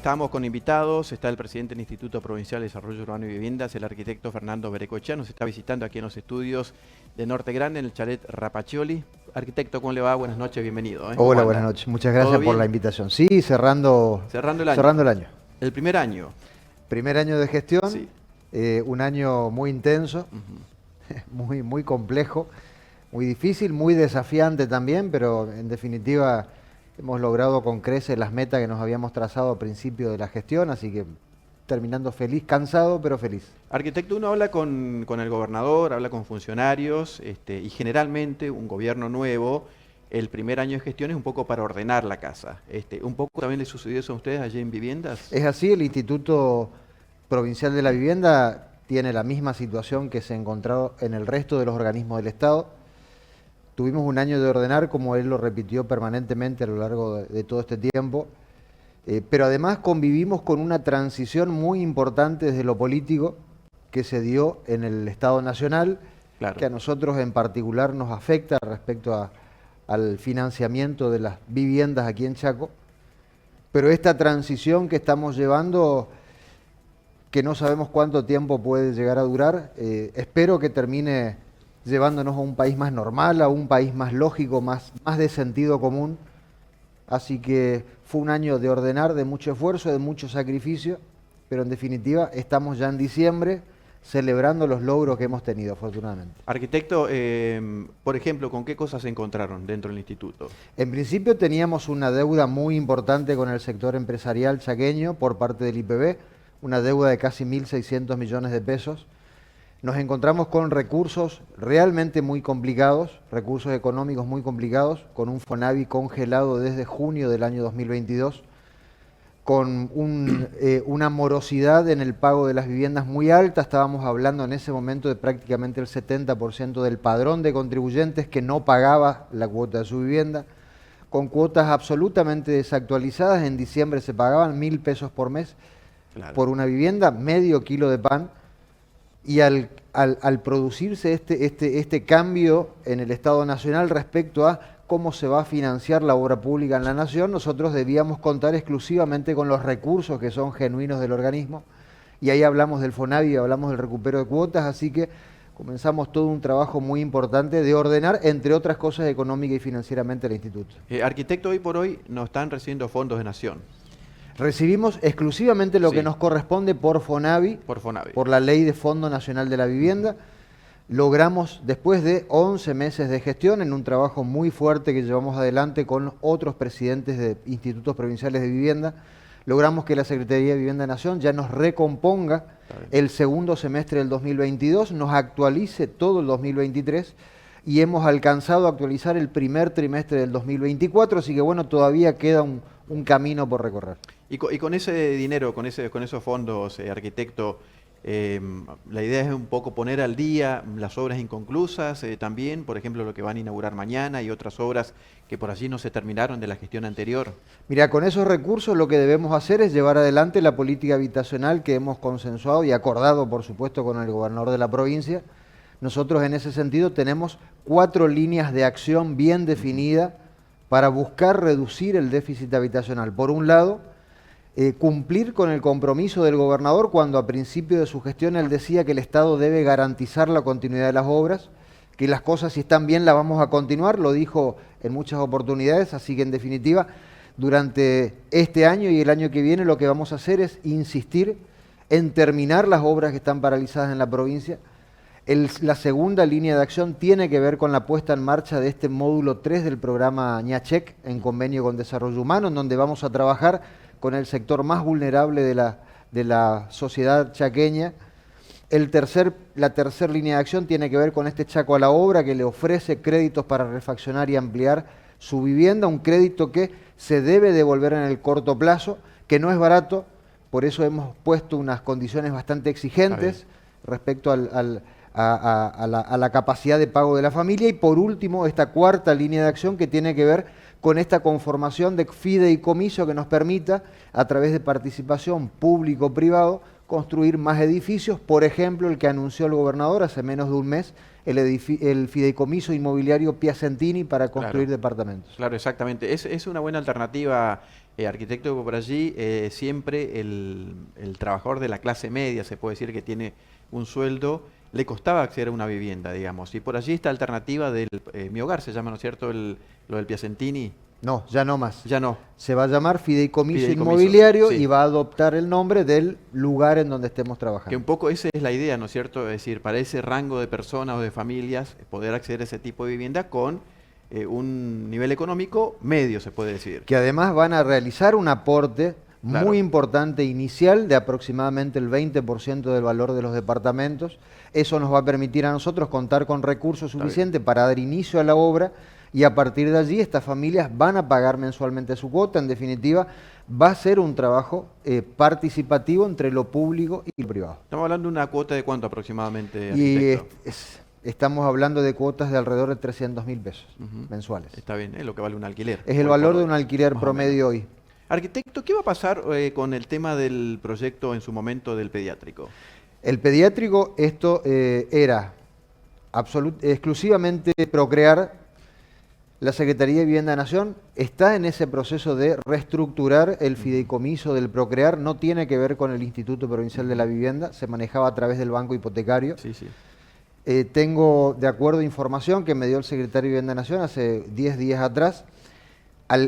Estamos con invitados, está el presidente del Instituto Provincial de Desarrollo Urbano y Viviendas, el arquitecto Fernando Berecochea, nos está visitando aquí en los estudios de Norte Grande, en el chalet Rapaccioli. Arquitecto, ¿cómo le va? Buenas noches, bienvenido. Hola, buenas noches. Muchas gracias por la invitación. Sí, cerrando el año. El primer año. Primer año de gestión, Sí. Un año muy intenso, muy complejo, muy difícil, muy desafiante también, pero en definitiva hemos logrado con creces las metas que nos habíamos trazado al principio de la gestión, así que terminando feliz, cansado, pero feliz. Arquitecto, uno habla con el gobernador, habla con funcionarios, y generalmente un gobierno nuevo, el primer año de gestión es un poco para ordenar la casa. ¿Un poco también le sucedió eso a ustedes allí en Viviendas? Es así, el Instituto Provincial de la Vivienda tiene la misma situación que se encontró en el resto de los organismos del Estado. Tuvimos un año de ordenar, como él lo repitió permanentemente a lo largo de todo este tiempo, pero además convivimos con una transición muy importante desde lo político que se dio en el Estado Nacional, Claro. que a nosotros en particular nos afecta respecto al financiamiento de las viviendas aquí en Chaco. Pero esta transición que estamos llevando, que no sabemos cuánto tiempo puede llegar a durar, espero que termine llevándonos a un país más normal, a un país más lógico, más de sentido común. Así que fue un año de ordenar, de mucho esfuerzo, de mucho sacrificio, pero en definitiva estamos ya en diciembre celebrando los logros que hemos tenido, afortunadamente. Arquitecto, por ejemplo, ¿con qué cosas se encontraron dentro del instituto? En principio teníamos una deuda muy importante con el sector empresarial chaqueño por parte del IPB, una deuda de casi 1.600 millones de pesos. Nos encontramos con recursos realmente muy complicados, recursos económicos muy complicados, con un FONAVI congelado desde junio del año 2022, con una morosidad en el pago de las viviendas muy alta. Estábamos hablando en ese momento de prácticamente el 70% del padrón de contribuyentes que no pagaba la cuota de su vivienda, con cuotas absolutamente desactualizadas. En diciembre se pagaban 1.000 pesos por mes, claro, por una vivienda, medio kilo de pan. Y al producirse este cambio en el Estado Nacional respecto a cómo se va a financiar la obra pública en la Nación, nosotros debíamos contar exclusivamente con los recursos que son genuinos del organismo. Y ahí hablamos del FONAVI, hablamos del recupero de cuotas, así que comenzamos todo un trabajo muy importante de ordenar, entre otras cosas, económica y financieramente el instituto. Arquitecto, hoy por hoy no están recibiendo fondos de Nación. Recibimos exclusivamente lo que nos corresponde por FONAVI, por la Ley de Fondo Nacional de la Vivienda. Logramos, después de 11 meses de gestión, en un trabajo muy fuerte que llevamos adelante con otros presidentes de institutos provinciales de vivienda, logramos que la Secretaría de Vivienda de Nación ya nos recomponga el segundo semestre del 2022, nos actualice todo el 2023 y hemos alcanzado a actualizar el primer trimestre del 2024, así que bueno, todavía queda un camino por recorrer. Y con ese dinero, con esos fondos, arquitecto, la idea es un poco poner al día las obras inconclusas, también, por ejemplo, lo que van a inaugurar mañana y otras obras que por allí no se terminaron de la gestión anterior. Mira, con esos recursos lo que debemos hacer es llevar adelante la política habitacional que hemos consensuado y acordado, por supuesto, con el gobernador de la provincia. Nosotros en ese sentido tenemos 4 líneas de acción bien definidas para buscar reducir el déficit habitacional. Por un lado, cumplir con el compromiso del gobernador cuando a principio de su gestión él decía que el Estado debe garantizar la continuidad de las obras, que las cosas si están bien las vamos a continuar, lo dijo en muchas oportunidades, así que en definitiva durante este año y el año que viene lo que vamos a hacer es insistir en terminar las obras que están paralizadas en la provincia. La segunda línea de acción tiene que ver con la puesta en marcha de este módulo 3 del programa ñachec en convenio con Desarrollo Humano, en donde vamos a trabajar con el sector más vulnerable de la sociedad chaqueña. La tercera línea de acción tiene que ver con este Chaco a la Obra, que le ofrece créditos para refaccionar y ampliar su vivienda, un crédito que se debe devolver en el corto plazo, que no es barato, por eso hemos puesto unas condiciones bastante exigentes respecto a la capacidad de pago de la familia. Y por último, esta cuarta línea de acción que tiene que ver con esta conformación de fideicomiso que nos permita, a través de participación público-privado, construir más edificios. Por ejemplo, el que anunció el gobernador hace menos de un mes, el fideicomiso inmobiliario Piacentini para construir departamentos. Claro, exactamente. Es una buena alternativa arquitecto, por allí siempre el trabajador de la clase media, se puede decir que tiene un sueldo, le costaba acceder a una vivienda, digamos. Y por allí esta alternativa del Mi Hogar, se llama, ¿no es cierto?, lo del Piacentini. No, ya no más. Ya no. Se va a llamar Fideicomiso Fideicomiso, Inmobiliario sí. y va a adoptar el nombre del lugar en donde estemos Que trabajando. un poco esa es la idea, ¿no es cierto? Es decir, para ese rango de personas o de familias, poder acceder a ese tipo de vivienda con un nivel económico medio, se puede decir. Que además van a realizar un aporte Claro. muy importante inicial de aproximadamente el 20% del valor de los departamentos. Eso nos va a permitir a nosotros contar con recursos Está bien. suficientes para dar inicio a la obra y a partir de allí estas familias van a pagar mensualmente su cuota. En definitiva, va a ser un trabajo participativo entre lo público y lo privado. Estamos hablando de una cuota de cuánto aproximadamente, Y arquitecto. estamos hablando de cuotas de alrededor de 300.000 pesos Ujú. mensuales. Está bien, es lo que vale un alquiler. Es el hoy valor por de hoy, un alquiler más o promedio menos. hoy. Arquitecto, ¿qué va a pasar con el tema del proyecto en su momento del pediátrico? El pediátrico, esto era exclusivamente Procrear. La Secretaría de Vivienda de Nación está en ese proceso de reestructurar el fideicomiso del Procrear. No tiene que ver con el Instituto Provincial de la Vivienda, se manejaba a través del Banco Hipotecario. Sí, sí. Tengo, de acuerdo a información que me dio el Secretario de Vivienda de Nación hace 10 días atrás,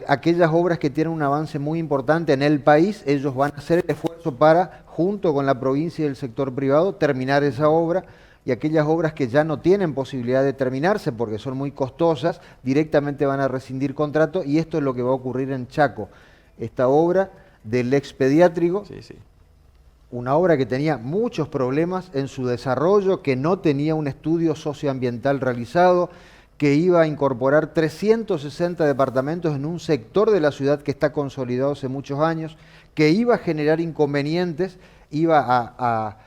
aquellas obras que tienen un avance muy importante en el país, ellos van a hacer el esfuerzo para, junto con la provincia y el sector privado, terminar esa obra, y aquellas obras que ya no tienen posibilidad de terminarse porque son muy costosas, directamente van a rescindir contrato, y esto es lo que va a ocurrir en Chaco. Esta obra del expediátrico, Sí, sí. una obra que tenía muchos problemas en su desarrollo, que no tenía un estudio socioambiental realizado, que iba a incorporar 360 departamentos en un sector de la ciudad que está consolidado hace muchos años, que iba a generar inconvenientes, iba a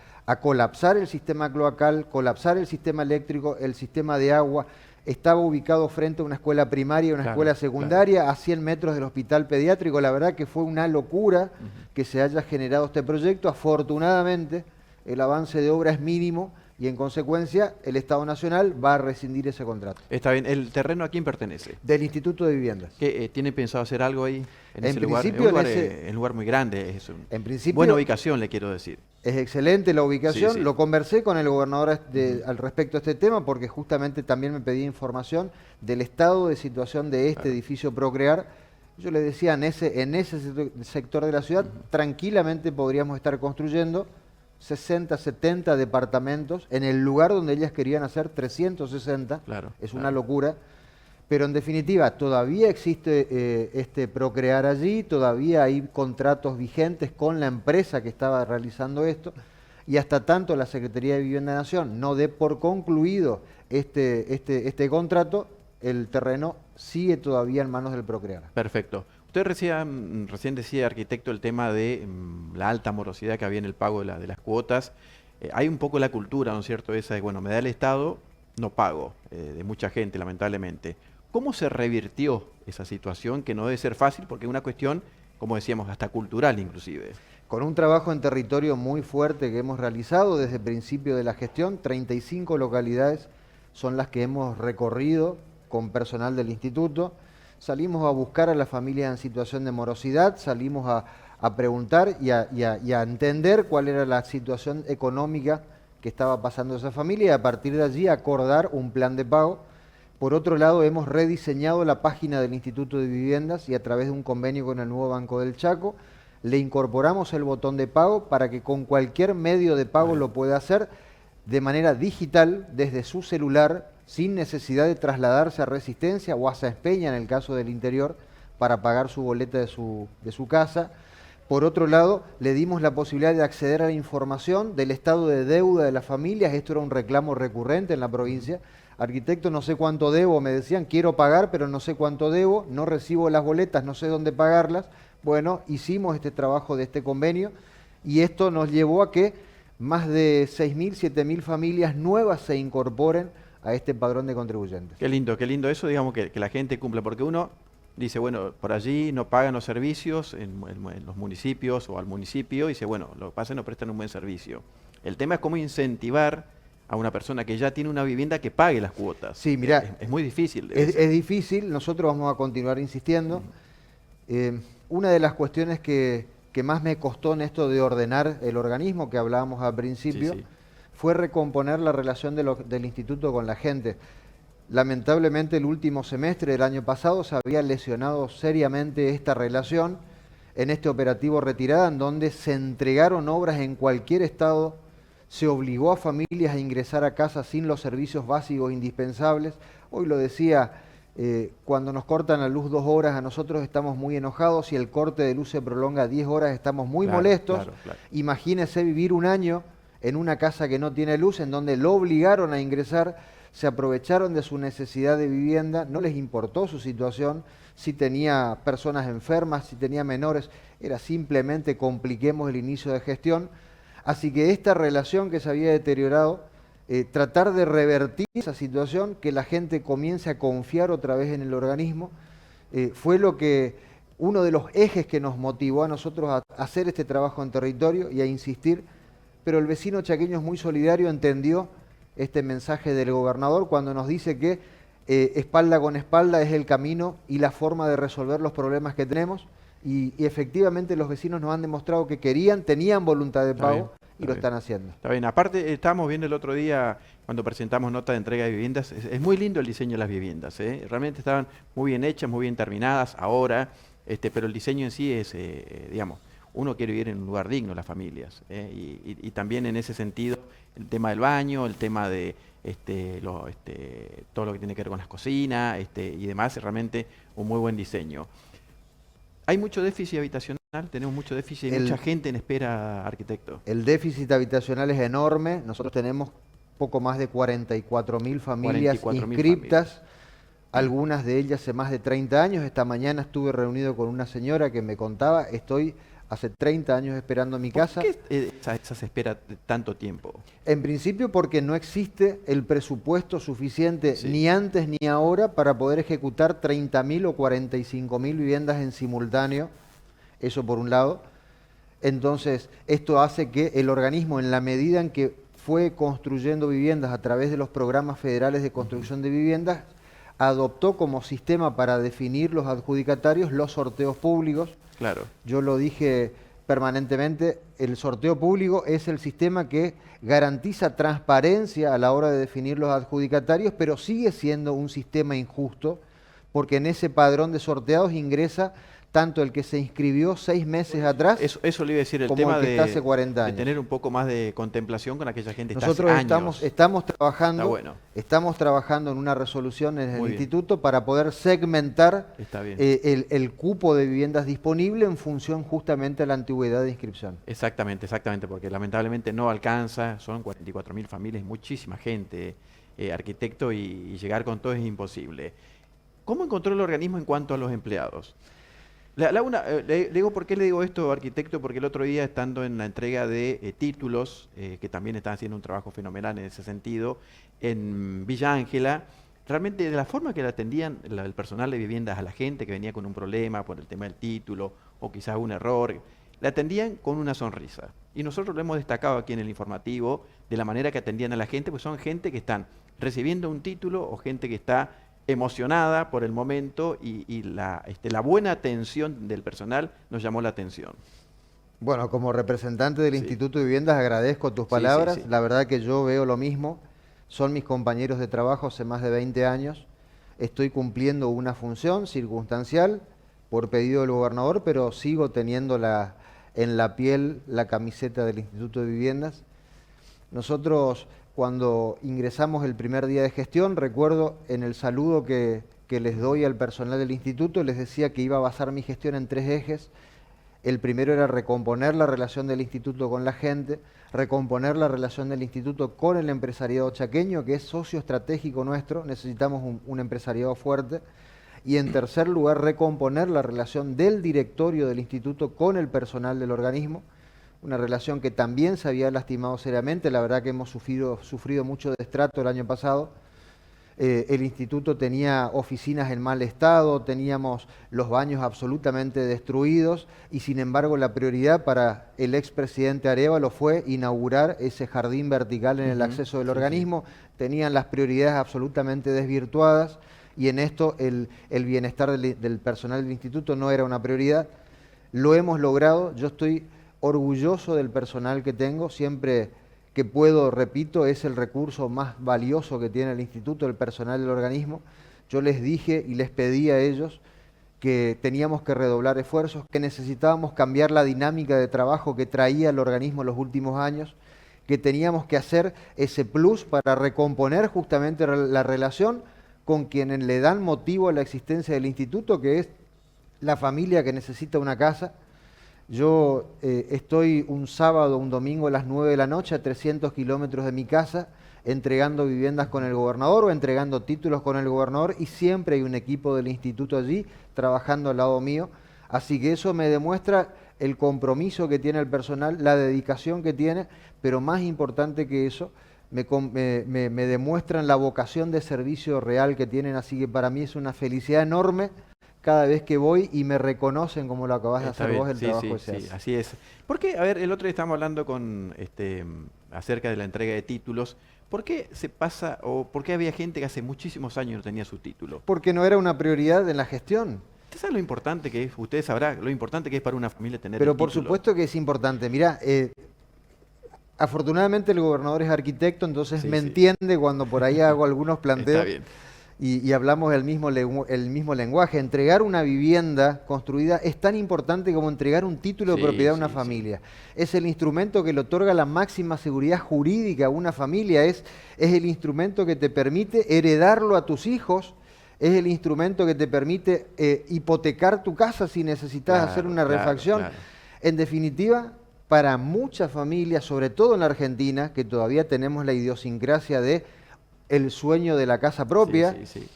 colapsar el sistema cloacal, colapsar el sistema eléctrico, el sistema de agua. Estaba ubicado frente a una escuela primaria y una Claro, escuela secundaria, a 100 metros del hospital pediátrico. La verdad que fue una locura que se haya generado este proyecto. Afortunadamente, el avance de obra es mínimo y en consecuencia el Estado Nacional va a rescindir ese contrato. Está bien. ¿El terreno a quién pertenece? Del Instituto de Viviendas. ¿Qué, ¿Tiene pensado hacer algo ahí, en En ese lugar? Es principio, un lugar, en ese- es un lugar muy grande, En principio, buena ubicación, le quiero decir. es excelente la ubicación. Sí, sí. Lo conversé con el gobernador al respecto de este tema porque justamente también me pedía información del estado de situación de este Claro. edificio Procrear. Yo le decía, en ese sector de la ciudad tranquilamente podríamos estar construyendo 60, 70 departamentos en el lugar donde ellas querían hacer 360. Claro, Es claro. una locura. Pero en definitiva, todavía existe este Procrear allí, todavía hay contratos vigentes con la empresa que estaba realizando esto, y hasta tanto la Secretaría de Vivienda de Nación no dé por concluido este contrato, el terreno sigue todavía en manos del Procrear. Perfecto. Usted recién decía, arquitecto, el tema de la alta morosidad que había en el pago de las cuotas. Hay un poco la cultura, ¿no es cierto? Esa de, bueno, me da el Estado, no pago, de mucha gente, lamentablemente. ¿Cómo se revirtió esa situación, que no debe ser fácil, porque es una cuestión, como decíamos, hasta cultural inclusive? Con un trabajo en territorio muy fuerte que hemos realizado desde el principio de la gestión, 35 localidades son las que hemos recorrido con personal del instituto. Salimos a buscar a las familias en situación de morosidad, salimos a preguntar y a entender cuál era la situación económica que estaba pasando esa familia y a partir de allí acordar un plan de pago. Por otro lado, hemos rediseñado la página del Instituto de Viviendas y a través de un convenio con el nuevo Banco del Chaco, le incorporamos el botón de pago para que con cualquier medio de pago lo pueda hacer de manera digital desde su celular, sin necesidad de trasladarse a Resistencia o a Sáenz Peña en el caso del interior para pagar su boleta de su casa. Por otro lado, le dimos la posibilidad de acceder a la información del estado de deuda de las familias. Esto era un reclamo recurrente en la provincia. Arquitecto, no sé cuánto debo, me decían, quiero pagar, pero no sé cuánto debo, no recibo las boletas, no sé dónde pagarlas. Bueno, hicimos este trabajo de este convenio y esto nos llevó a que más de 6.000, 7.000 familias nuevas se incorporen a este padrón de contribuyentes. Qué lindo eso, digamos, que la gente cumpla, porque uno dice, bueno, por allí no pagan los servicios en los municipios o al municipio, y dice, bueno, lo que pasa es que no prestan un buen servicio. El tema es cómo incentivar a una persona que ya tiene una vivienda que pague las cuotas. Sí, mirá, es muy difícil. Es difícil, nosotros vamos a continuar insistiendo. una de las cuestiones que más me costó en esto de ordenar el organismo que hablábamos al principio, Sí, sí. fue recomponer la relación del instituto con la gente. Lamentablemente el último semestre del año pasado se había lesionado seriamente esta relación en este operativo Retirada, en donde se entregaron obras en cualquier estado, se obligó a familias a ingresar a casa sin los servicios básicos indispensables. Hoy lo decía, cuando nos cortan la luz 2 horas, a nosotros estamos muy enojados. Si el corte de luz se prolonga 10 horas, estamos muy Claro, molestos. claro, claro. Imagínese vivir un año en una casa que no tiene luz, en donde lo obligaron a ingresar, se aprovecharon de su necesidad de vivienda, no les importó su situación, si tenía personas enfermas, si tenía menores, era simplemente compliquemos el inicio de gestión. Así que esta relación que se había deteriorado, tratar de revertir esa situación, que la gente comience a confiar otra vez en el organismo, fue uno de los ejes que nos motivó a nosotros a hacer este trabajo en territorio y a insistir. Pero el vecino chaqueño es muy solidario, entendió este mensaje del gobernador cuando nos dice que espalda con espalda es el camino y la forma de resolver los problemas que tenemos. Y efectivamente los vecinos nos han demostrado que tenían voluntad de pago y lo están haciendo. Está bien. Aparte, estábamos viendo el otro día, cuando presentamos nota de entrega de viviendas, es muy lindo el diseño de las viviendas, ¿eh? Realmente estaban muy bien hechas, muy bien terminadas ahora, pero el diseño en sí es, digamos, uno quiere vivir en un lugar digno, las familias, y también en ese sentido, el tema del baño, el tema de todo lo que tiene que ver con las cocinas y demás, es realmente un muy buen diseño. Hay mucho déficit habitacional, tenemos mucho déficit, mucha gente en espera, arquitecto. El déficit habitacional es enorme, nosotros tenemos poco más de 44.000 familias 44.000 inscriptas, familias. algunas de ellas hace más de 30 años. Esta mañana estuve reunido con una señora que me contaba, estoy hace 30 años esperando mi casa. ¿Por qué esa espera de tanto tiempo? En principio porque no existe el presupuesto suficiente ni antes ni ahora para poder ejecutar 30.000 o 45.000 viviendas en simultáneo, eso por un lado. Entonces esto hace que el organismo, en la medida en que fue construyendo viviendas a través de los programas federales de construcción de viviendas, adoptó como sistema para definir los adjudicatarios los sorteos públicos. Claro. Yo lo dije permanentemente, el sorteo público es el sistema que garantiza transparencia a la hora de definir los adjudicatarios, pero sigue siendo un sistema injusto, porque en ese padrón de sorteados ingresa tanto el que se inscribió 6 meses atrás, eso le iba a decir, el como tema el que está hace 40 años. de tener un poco más de contemplación con aquella gente que Nosotros está hace años. estamos trabajando, Está bueno. estamos trabajando en una resolución en el Muy bien. instituto para poder segmentar Está bien. el cupo de viviendas disponible en función justamente a la antigüedad de inscripción. Exactamente, porque lamentablemente no alcanza, son 44.000 familias, muchísima gente, arquitecto, y llegar con todo es imposible. ¿Cómo encontró el organismo en cuanto a los empleados? Le digo, ¿por qué le digo esto, arquitecto? Porque el otro día, estando en la entrega de títulos, que también están haciendo un trabajo fenomenal en ese sentido, en Villa Ángela, realmente de la forma que le atendían el personal de viviendas a la gente que venía con un problema por el tema del título o quizás un error, le atendían con una sonrisa. Y nosotros lo hemos destacado aquí en el informativo, de la manera que atendían a la gente, pues son gente que están recibiendo un título o gente que está emocionada por el momento, y la buena atención del personal nos llamó la atención. Bueno, como representante del Sí. Instituto de Viviendas agradezco tus Sí, palabras. sí, sí. La verdad que yo veo lo mismo. Son mis compañeros de trabajo hace más de 20 años. Estoy cumpliendo una función circunstancial por pedido del gobernador, pero sigo teniendo en la piel la camiseta del Instituto de Viviendas. Nosotros, cuando ingresamos el primer día de gestión, recuerdo en el saludo que les doy al personal del instituto, les decía que iba a basar mi gestión en 3 ejes. El primero era recomponer la relación del instituto con la gente, recomponer la relación del instituto con el empresariado chaqueño, que es socio estratégico nuestro, necesitamos un empresariado fuerte. Y en tercer lugar, recomponer la relación del directorio del instituto con el personal del organismo, una relación que también se había lastimado seriamente. La verdad que hemos sufrido mucho destrato el año pasado. El instituto tenía oficinas en mal estado, teníamos los baños absolutamente destruidos, y sin embargo la prioridad para el expresidente Arévalo fue inaugurar ese jardín vertical en el acceso del organismo. Tenían las prioridades absolutamente desvirtuadas, y en esto el bienestar del personal del instituto no era una prioridad. lo hemos logrado. Yo estoy orgulloso del personal que tengo, siempre que puedo, repito, es el recurso más valioso que tiene el instituto, el personal del organismo. Yo les dije y les pedí a ellos que teníamos que redoblar esfuerzos, que necesitábamos cambiar la dinámica de trabajo que traía el organismo en los últimos años, que teníamos que hacer ese plus para recomponer justamente la relación con quienes le dan motivo a la existencia del instituto, que es la familia que necesita una casa. Yo estoy un sábado, un domingo a las 9 de la noche a 300 kilómetros de mi casa, entregando viviendas con el gobernador o entregando títulos con el gobernador, y siempre hay un equipo del instituto allí trabajando al lado mío. Así que eso me demuestra el compromiso que tiene el personal, la dedicación que tiene, pero más importante que eso, me demuestran la vocación de servicio real que tienen. Así que para mí es una felicidad enorme cada vez que voy y me reconocen, como lo acabas de hacer vos, el trabajo que se hace. Sí, así es. Porque, a ver, el otro día estábamos hablando con acerca de la entrega de títulos. ¿Por qué se pasa, o por qué había gente que hace muchísimos años no tenía su título? Porque no era una prioridad en la gestión. ¿Usted sabe lo importante que es? Usted sabrá lo importante que es para una familia tener Pero el por título. supuesto que es importante. Mirá, afortunadamente el gobernador es arquitecto, entonces Sí, me sí. entiende cuando por ahí hago algunos Está planteos bien. y hablamos el mismo lenguaje. Entregar una vivienda construida es tan importante como entregar un título de Sí, propiedad a una sí, familia. Es el instrumento que le otorga la máxima seguridad jurídica a una familia, es el instrumento que te permite heredarlo a tus hijos, es el instrumento que te permite hipotecar tu casa si necesitas hacer una refacción. Claro. En definitiva, para muchas familias, sobre todo en la Argentina, que todavía tenemos la idiosincrasia de el sueño de la casa propia, Sí.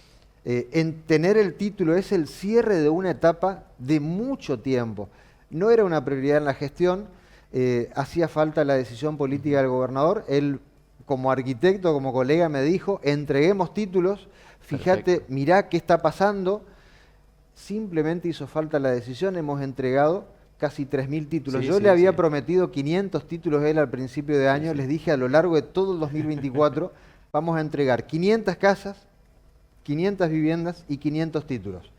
en tener el título es el cierre de una etapa de mucho tiempo. No era una prioridad en la gestión, hacía falta la decisión política del gobernador. Él, como arquitecto, como colega, me dijo, entreguemos títulos, fíjate, Perfecto. mirá qué está pasando. Simplemente hizo falta la decisión, hemos entregado casi 3.000 títulos. Sí, Yo sí, le había sí. prometido 500 títulos a él al principio de año, Sí. les dije a lo largo de todo el 2024 vamos a entregar 500 casas, 500 viviendas y 500 títulos.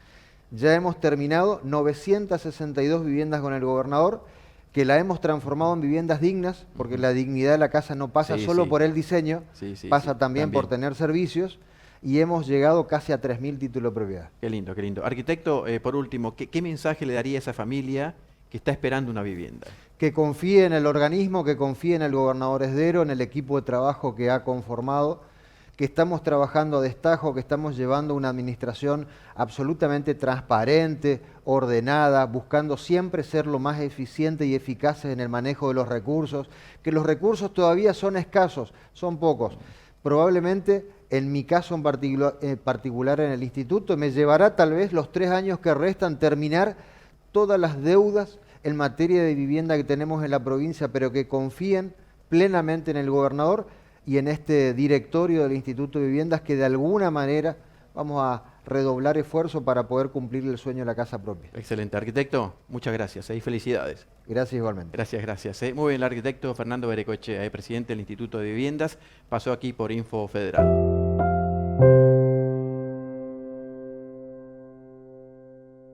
Ya hemos terminado 962 viviendas con el gobernador, que la hemos transformado en viviendas dignas, porque la dignidad de la casa no pasa Sí, solo sí. por el diseño, Sí, pasa también por tener servicios, y hemos llegado casi a 3.000 títulos de propiedad. Qué lindo, qué lindo. Arquitecto, por último, ¿qué mensaje le daría a esa familia que está esperando una vivienda? Que confíe en el organismo, que confíe en el gobernador Esdero, en el equipo de trabajo que ha conformado, que estamos trabajando a destajo, que estamos llevando una administración absolutamente transparente, ordenada, buscando siempre ser lo más eficiente y eficaces en el manejo de los recursos, que los recursos todavía son escasos, son pocos. Probablemente, en mi caso en particular en el instituto, me llevará tal vez los 3 años que restan terminar todas las deudas en materia de vivienda que tenemos en la provincia, pero que confíen plenamente en el gobernador y en este directorio del Instituto de Viviendas, que de alguna manera vamos a redoblar esfuerzo para poder cumplir el sueño de la casa propia. Excelente. Arquitecto, muchas gracias y felicidades. Gracias igualmente. Gracias. Muy bien, el arquitecto Fernando Berecoechea, presidente del Instituto de Viviendas, pasó aquí por Info Federal.